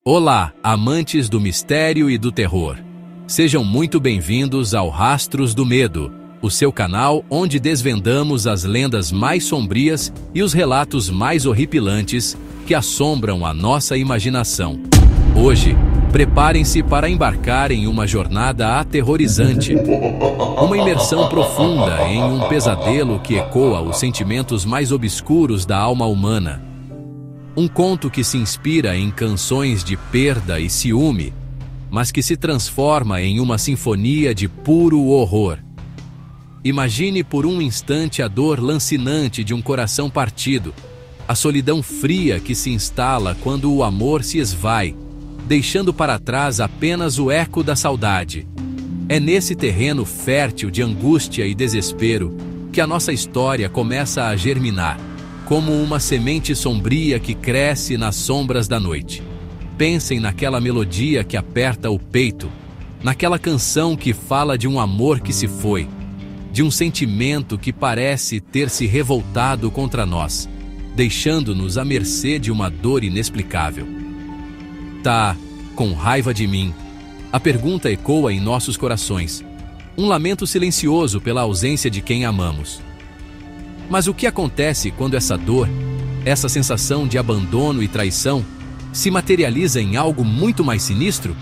Olá, amantes do mistério e do terror. Sejam muito bem-vindos ao Rastros do Medo, o seu canal onde desvendamos as lendas mais sombrias e os relatos mais horripilantes que assombram a nossa imaginação. Hoje, preparem-se para embarcar em uma jornada aterrorizante. Uma imersão profunda em um pesadelo que ecoa os sentimentos mais obscuros da alma humana. Um conto que se inspira em canções de perda e ciúme, mas que se transforma em uma sinfonia de puro horror. Imagine por um instante a dor lancinante de um coração partido, a solidão fria que se instala quando o amor se esvai, deixando para trás apenas o eco da saudade. É nesse terreno fértil de angústia e desespero que a nossa história começa a germinar, como uma semente sombria que cresce nas sombras da noite. Pensem naquela melodia que aperta o peito, naquela canção que fala de um amor que se foi, de um sentimento que parece ter se revoltado contra nós, deixando-nos à mercê de uma dor inexplicável. Tá com raiva de mim? A pergunta ecoa em nossos corações, um lamento silencioso pela ausência de quem amamos. Mas o que acontece quando essa dor, essa sensação de abandono e traição, se materializa em algo muito mais sinistro?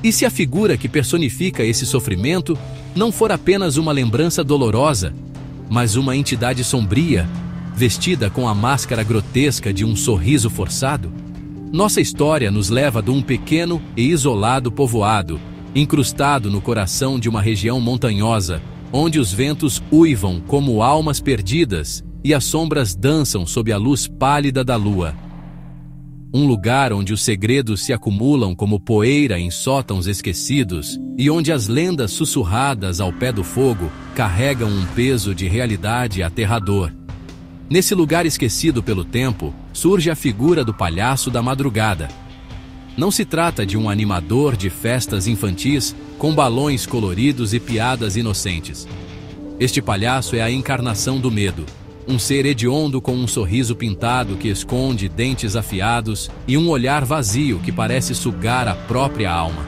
E se a figura que personifica esse sofrimento não for apenas uma lembrança dolorosa, mas uma entidade sombria, vestida com a máscara grotesca de um sorriso forçado? Nossa história nos leva de um pequeno e isolado povoado, incrustado no coração de uma região montanhosa, onde os ventos uivam como almas perdidas e as sombras dançam sob a luz pálida da lua. Um lugar onde os segredos se acumulam como poeira em sótãos esquecidos e onde as lendas sussurradas ao pé do fogo carregam um peso de realidade aterrador. Nesse lugar esquecido pelo tempo, surge a figura do palhaço da madrugada. Não se trata de um animador de festas infantis com balões coloridos e piadas inocentes. Este palhaço é a encarnação do medo, um ser hediondo com um sorriso pintado que esconde dentes afiados e um olhar vazio que parece sugar a própria alma.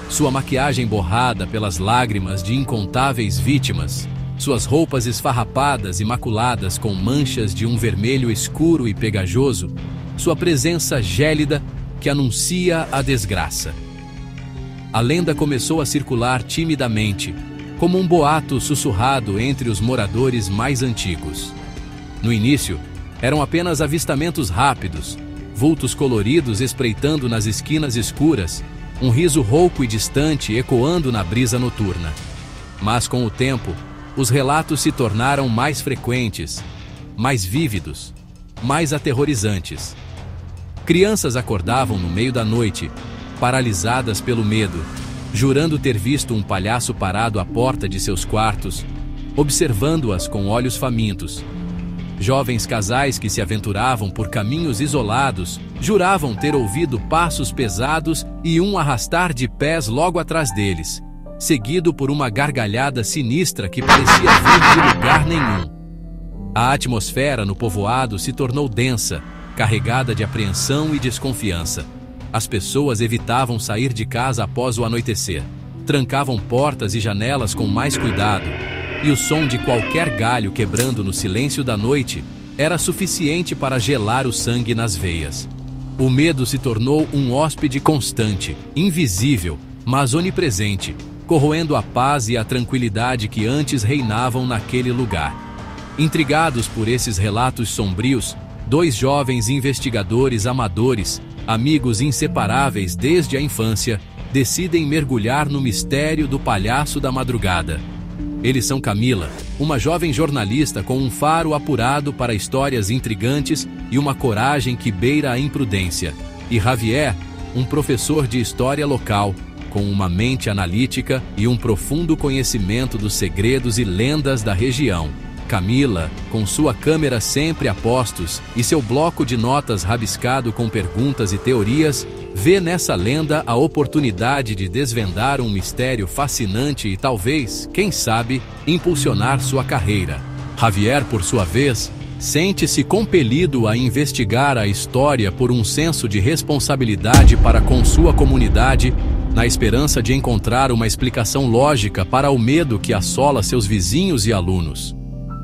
Sua maquiagem borrada pelas lágrimas de incontáveis vítimas, suas roupas esfarrapadas e maculadas com manchas de um vermelho escuro e pegajoso, sua presença gélida que anuncia a desgraça. A lenda começou a circular timidamente, como um boato sussurrado entre os moradores mais antigos. No início, eram apenas avistamentos rápidos, vultos coloridos espreitando nas esquinas escuras, um riso rouco e distante ecoando na brisa noturna. Mas com o tempo, os relatos se tornaram mais frequentes, mais vívidos, mais aterrorizantes. Crianças acordavam no meio da noite, paralisadas pelo medo, jurando ter visto um palhaço parado à porta de seus quartos, observando-as com olhos famintos. Jovens casais que se aventuravam por caminhos isolados juravam ter ouvido passos pesados e um arrastar de pés logo atrás deles, seguido por uma gargalhada sinistra que parecia vir de lugar nenhum. A atmosfera no povoado se tornou densa, carregada de apreensão e desconfiança. As pessoas evitavam sair de casa após o anoitecer, trancavam portas e janelas com mais cuidado, e o som de qualquer galho quebrando no silêncio da noite era suficiente para gelar o sangue nas veias. O medo se tornou um hóspede constante, invisível, mas onipresente, corroendo a paz e a tranquilidade que antes reinavam naquele lugar. Intrigados por esses relatos sombrios, dois jovens investigadores amadores, amigos inseparáveis desde a infância, decidem mergulhar no mistério do palhaço da madrugada. Eles são Camila, uma jovem jornalista com um faro apurado para histórias intrigantes e uma coragem que beira a imprudência, e Javier, um professor de história local, com uma mente analítica e um profundo conhecimento dos segredos e lendas da região. Camila, com sua câmera sempre a postos e seu bloco de notas rabiscado com perguntas e teorias, vê nessa lenda a oportunidade de desvendar um mistério fascinante e talvez, quem sabe, impulsionar sua carreira. Javier, por sua vez, sente-se compelido a investigar a história por um senso de responsabilidade para com sua comunidade, na esperança de encontrar uma explicação lógica para o medo que assola seus vizinhos e alunos.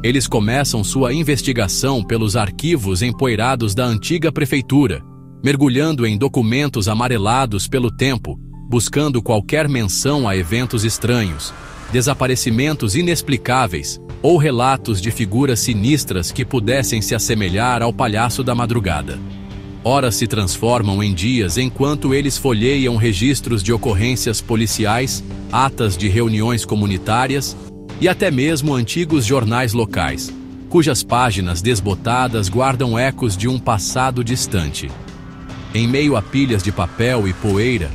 Eles começam sua investigação pelos arquivos empoeirados da antiga prefeitura, mergulhando em documentos amarelados pelo tempo, buscando qualquer menção a eventos estranhos, desaparecimentos inexplicáveis ou relatos de figuras sinistras que pudessem se assemelhar ao palhaço da madrugada. Horas se transformam em dias enquanto eles folheiam registros de ocorrências policiais, atas de reuniões comunitárias e até mesmo antigos jornais locais, cujas páginas desbotadas guardam ecos de um passado distante. Em meio a pilhas de papel e poeira,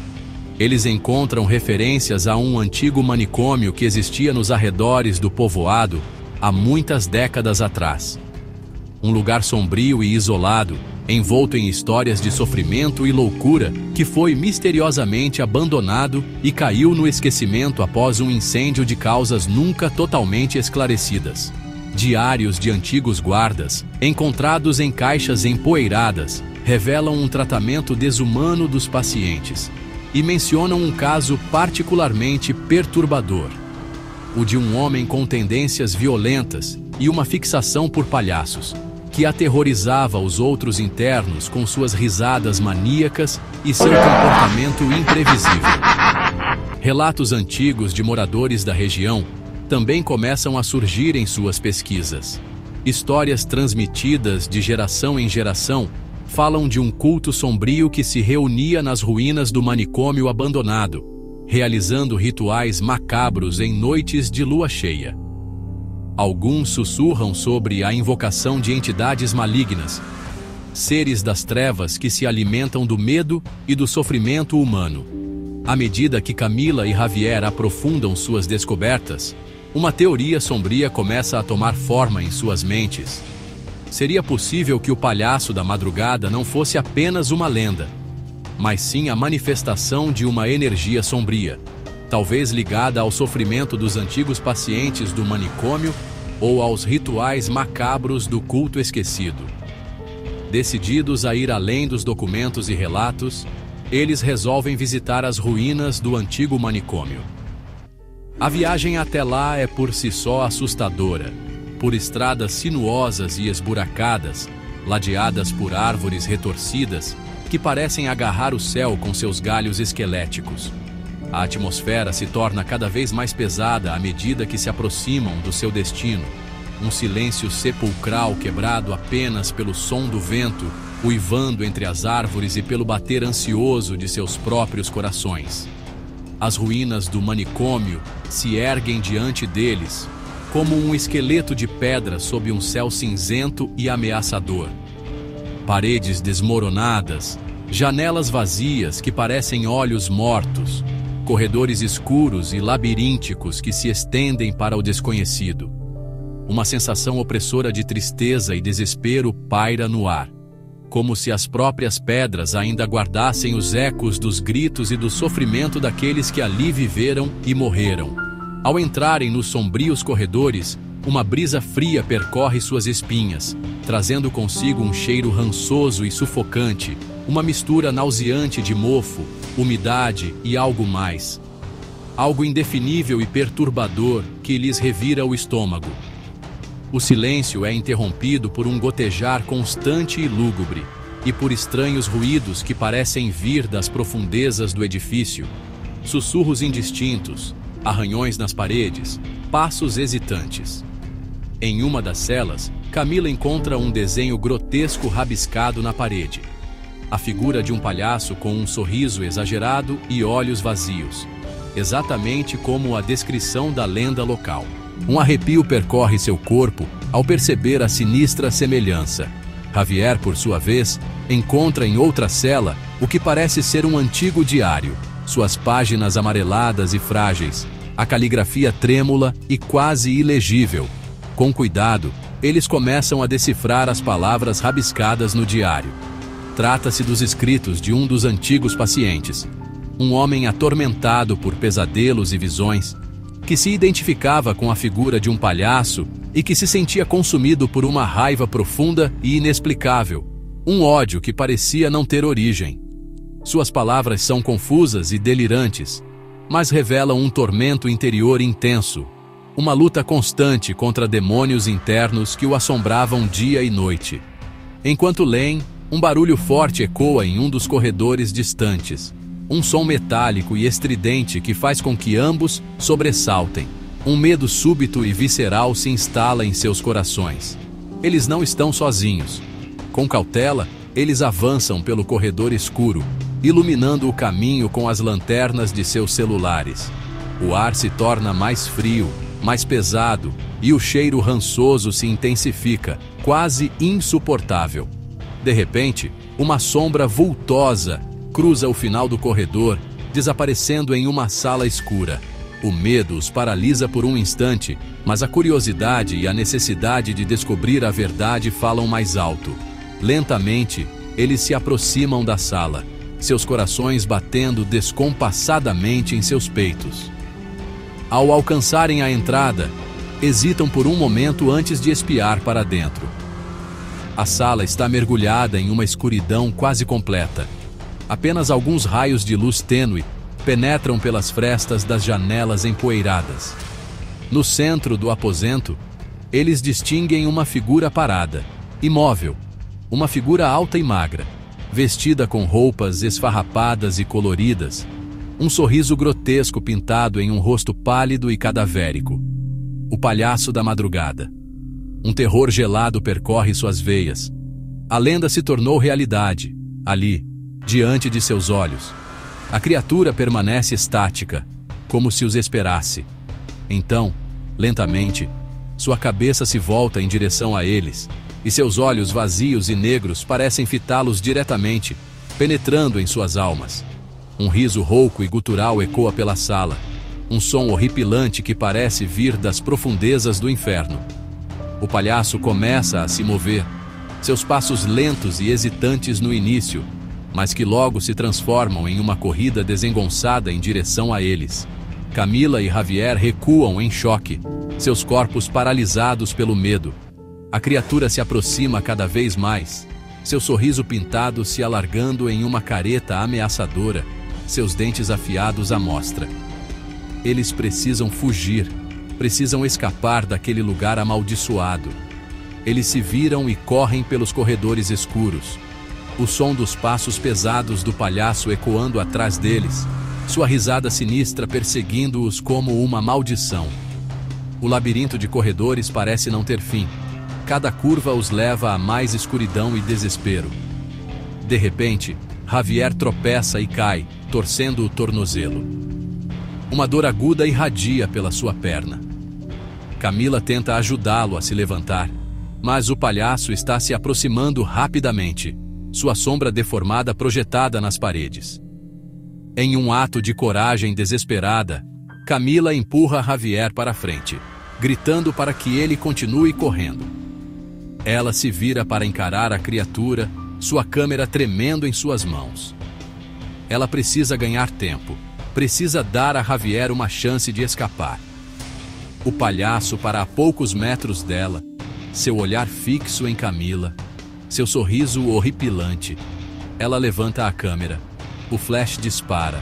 eles encontram referências a um antigo manicômio que existia nos arredores do povoado há muitas décadas atrás. Um lugar sombrio e isolado, envolto em histórias de sofrimento e loucura, que foi misteriosamente abandonado e caiu no esquecimento após um incêndio de causas nunca totalmente esclarecidas. Diários de antigos guardas, encontrados em caixas empoeiradas, revelam um tratamento desumano dos pacientes e mencionam um caso particularmente perturbador: o de um homem com tendências violentas e uma fixação por palhaços, que aterrorizava os outros internos com suas risadas maníacas e seu comportamento imprevisível. Relatos antigos de moradores da região também começam a surgir em suas pesquisas. Histórias transmitidas de geração em geração falam de um culto sombrio que se reunia nas ruínas do manicômio abandonado, realizando rituais macabros em noites de lua cheia. Alguns sussurram sobre a invocação de entidades malignas, seres das trevas que se alimentam do medo e do sofrimento humano. À medida que Camila e Javier aprofundam suas descobertas, uma teoria sombria começa a tomar forma em suas mentes. Seria possível que o palhaço da madrugada não fosse apenas uma lenda, mas sim a manifestação de uma energia sombria, talvez ligada ao sofrimento dos antigos pacientes do manicômio ou aos rituais macabros do culto esquecido. Decididos a ir além dos documentos e relatos, eles resolvem visitar as ruínas do antigo manicômio. A viagem até lá é por si só assustadora, por estradas sinuosas e esburacadas, ladeadas por árvores retorcidas que parecem agarrar o céu com seus galhos esqueléticos. A atmosfera se torna cada vez mais pesada à medida que se aproximam do seu destino. Um silêncio sepulcral quebrado apenas pelo som do vento, uivando entre as árvores e pelo bater ansioso de seus próprios corações. As ruínas do manicômio se erguem diante deles, como um esqueleto de pedra sob um céu cinzento e ameaçador. Paredes desmoronadas, janelas vazias que parecem olhos mortos, corredores escuros e labirínticos que se estendem para o desconhecido. Uma sensação opressora de tristeza e desespero paira no ar, como se as próprias pedras ainda guardassem os ecos dos gritos e do sofrimento daqueles que ali viveram e morreram. Ao entrarem nos sombrios corredores, uma brisa fria percorre suas espinhas, trazendo consigo um cheiro rançoso e sufocante, uma mistura nauseante de mofo, umidade e algo mais. Algo indefinível e perturbador que lhes revira o estômago. O silêncio é interrompido por um gotejar constante e lúgubre, e por estranhos ruídos que parecem vir das profundezas do edifício. Sussurros indistintos, arranhões nas paredes, passos hesitantes. Em uma das celas, Camila encontra um desenho grotesco rabiscado na parede. A figura de um palhaço com um sorriso exagerado e olhos vazios, exatamente como a descrição da lenda local. Um arrepio percorre seu corpo ao perceber a sinistra semelhança. Javier, por sua vez, encontra em outra cela o que parece ser um antigo diário, suas páginas amareladas e frágeis, a caligrafia trêmula e quase ilegível. Com cuidado, eles começam a decifrar as palavras rabiscadas no diário. Trata-se dos escritos de um dos antigos pacientes, um homem atormentado por pesadelos e visões, que se identificava com a figura de um palhaço e que se sentia consumido por uma raiva profunda e inexplicável, um ódio que parecia não ter origem. Suas palavras são confusas e delirantes, mas revelam um tormento interior intenso, uma luta constante contra demônios internos que o assombravam dia e noite. Enquanto leem, um barulho forte ecoa em um dos corredores distantes, um som metálico e estridente que faz com que ambos sobressaltem. Um medo súbito e visceral se instala em seus corações. Eles não estão sozinhos. Com cautela, eles avançam pelo corredor escuro, iluminando o caminho com as lanternas de seus celulares. O ar se torna mais frio, mais pesado, e o cheiro rançoso se intensifica, quase insuportável. De repente, uma sombra vultosa cruza o final do corredor, desaparecendo em uma sala escura. O medo os paralisa por um instante, mas a curiosidade e a necessidade de descobrir a verdade falam mais alto. Lentamente, eles se aproximam da sala, seus corações batendo descompassadamente em seus peitos. Ao alcançarem a entrada, hesitam por um momento antes de espiar para dentro. A sala está mergulhada em uma escuridão quase completa. Apenas alguns raios de luz tênue penetram pelas frestas das janelas empoeiradas. No centro do aposento, eles distinguem uma figura parada, imóvel, uma figura alta e magra, vestida com roupas esfarrapadas e coloridas, um sorriso grotesco pintado em um rosto pálido e cadavérico. O palhaço da madrugada. Um terror gelado percorre suas veias. A lenda se tornou realidade, ali, diante de seus olhos. A criatura permanece estática, como se os esperasse. Então, lentamente, sua cabeça se volta em direção a eles, e seus olhos vazios e negros parecem fitá-los diretamente, penetrando em suas almas. Um riso rouco e gutural ecoa pela sala, um som horripilante que parece vir das profundezas do inferno. O palhaço começa a se mover, seus passos lentos e hesitantes no início, mas que logo se transformam em uma corrida desengonçada em direção a eles. Camila e Javier recuam em choque, seus corpos paralisados pelo medo. A criatura se aproxima cada vez mais, seu sorriso pintado se alargando em uma careta ameaçadora, seus dentes afiados à mostra. Eles precisam fugir, precisam escapar daquele lugar amaldiçoado. Eles se viram e correm pelos corredores escuros, o som dos passos pesados do palhaço ecoando atrás deles, sua risada sinistra perseguindo-os como uma maldição. O labirinto de corredores parece não ter fim. Cada curva os leva a mais escuridão e desespero. De repente, Javier tropeça e cai, torcendo o tornozelo. Uma dor aguda irradia pela sua perna. Camila tenta ajudá-lo a se levantar, mas o palhaço está se aproximando rapidamente, sua sombra deformada projetada nas paredes. Em um ato de coragem desesperada, Camila empurra Javier para a frente, gritando para que ele continue correndo. Ela se vira para encarar a criatura, sua câmera tremendo em suas mãos. Ela precisa ganhar tempo, precisa dar a Javier uma chance de escapar. O palhaço para a poucos metros dela, seu olhar fixo em Camila, seu sorriso horripilante. Ela levanta a câmera. O flash dispara,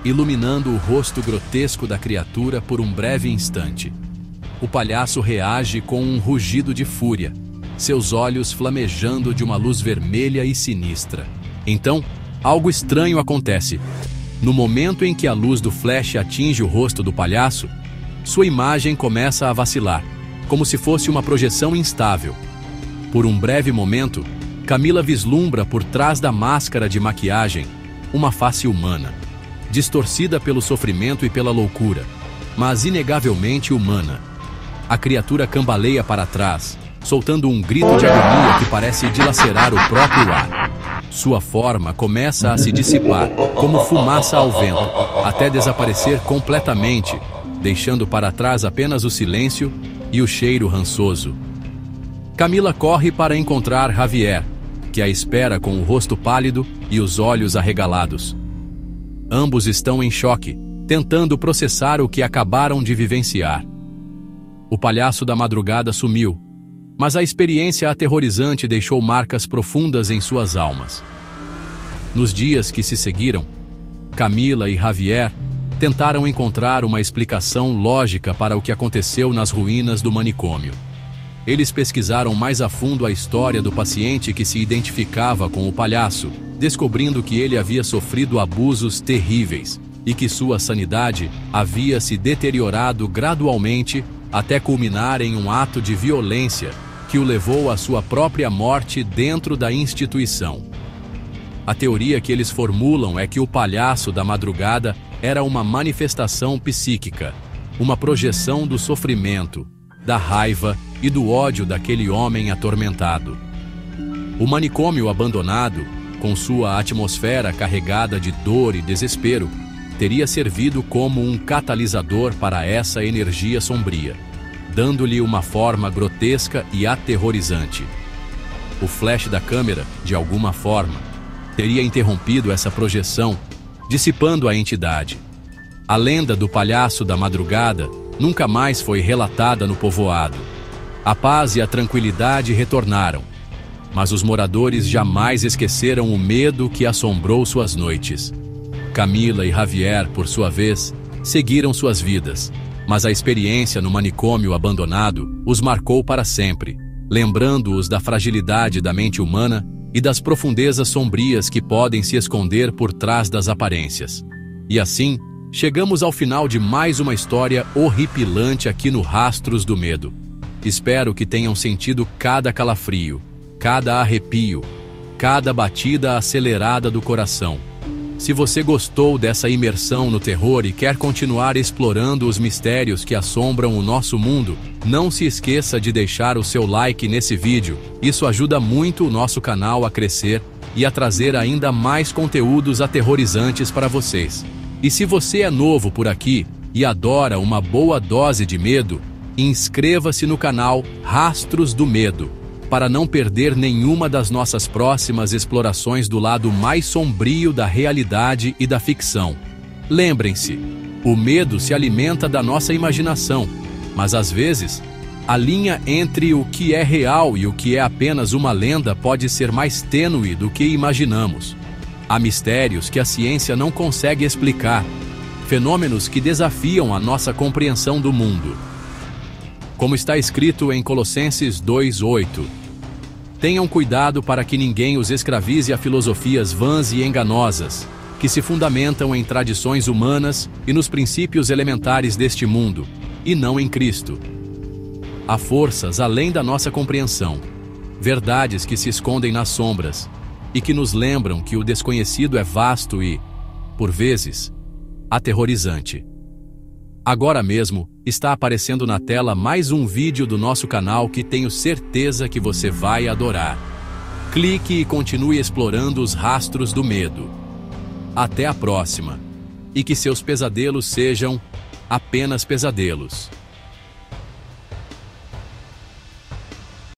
iluminando o rosto grotesco da criatura por um breve instante. O palhaço reage com um rugido de fúria, seus olhos flamejando de uma luz vermelha e sinistra. Então, algo estranho acontece. No momento em que a luz do flash atinge o rosto do palhaço, sua imagem começa a vacilar, como se fosse uma projeção instável. Por um breve momento, Camila vislumbra por trás da máscara de maquiagem uma face humana, distorcida pelo sofrimento e pela loucura, mas inegavelmente humana. A criatura cambaleia para trás, soltando um grito de agonia que parece dilacerar o próprio ar. Sua forma começa a se dissipar, como fumaça ao vento, até desaparecer completamente, deixando para trás apenas o silêncio e o cheiro rançoso. Camila corre para encontrar Javier, que a espera com o rosto pálido e os olhos arregalados. Ambos estão em choque, tentando processar o que acabaram de vivenciar. O palhaço da madrugada sumiu, mas a experiência aterrorizante deixou marcas profundas em suas almas. Nos dias que se seguiram, Camila e Javier tentaram encontrar uma explicação lógica para o que aconteceu nas ruínas do manicômio. Eles pesquisaram mais a fundo a história do paciente que se identificava com o palhaço, descobrindo que ele havia sofrido abusos terríveis e que sua sanidade havia se deteriorado gradualmente até culminar em um ato de violência que o levou à sua própria morte dentro da instituição. A teoria que eles formulam é que o palhaço da madrugada era uma manifestação psíquica, uma projeção do sofrimento, da raiva e do ódio daquele homem atormentado. O manicômio abandonado, com sua atmosfera carregada de dor e desespero, teria servido como um catalisador para essa energia sombria, dando-lhe uma forma grotesca e aterrorizante. O flash da câmera, de alguma forma, teria interrompido essa projeção, dissipando a entidade. A lenda do palhaço da madrugada nunca mais foi relatada no povoado. A paz e a tranquilidade retornaram, mas os moradores jamais esqueceram o medo que assombrou suas noites. Camila e Javier, por sua vez, seguiram suas vidas, mas a experiência no manicômio abandonado os marcou para sempre, lembrando-os da fragilidade da mente humana e das profundezas sombrias que podem se esconder por trás das aparências. E assim, chegamos ao final de mais uma história horripilante aqui no Rastros do Medo. Espero que tenham sentido cada calafrio, cada arrepio, cada batida acelerada do coração. Se você gostou dessa imersão no terror e quer continuar explorando os mistérios que assombram o nosso mundo, não se esqueça de deixar o seu like nesse vídeo. Isso ajuda muito o nosso canal a crescer e a trazer ainda mais conteúdos aterrorizantes para vocês. E se você é novo por aqui e adora uma boa dose de medo, inscreva-se no canal Rastros do Medo, para não perder nenhuma das nossas próximas explorações do lado mais sombrio da realidade e da ficção. Lembrem-se, o medo se alimenta da nossa imaginação, mas às vezes, a linha entre o que é real e o que é apenas uma lenda pode ser mais tênue do que imaginamos. Há mistérios que a ciência não consegue explicar, fenômenos que desafiam a nossa compreensão do mundo. Como está escrito em Colossenses 2:8, tenham cuidado para que ninguém os escravize a filosofias vãs e enganosas, que se fundamentam em tradições humanas e nos princípios elementares deste mundo, e não em Cristo. Há forças além da nossa compreensão, verdades que se escondem nas sombras, e que nos lembram que o desconhecido é vasto e, por vezes, aterrorizante. Agora mesmo, está aparecendo na tela mais um vídeo do nosso canal que tenho certeza que você vai adorar. Clique e continue explorando os rastros do medo. Até a próxima. E que seus pesadelos sejam apenas pesadelos.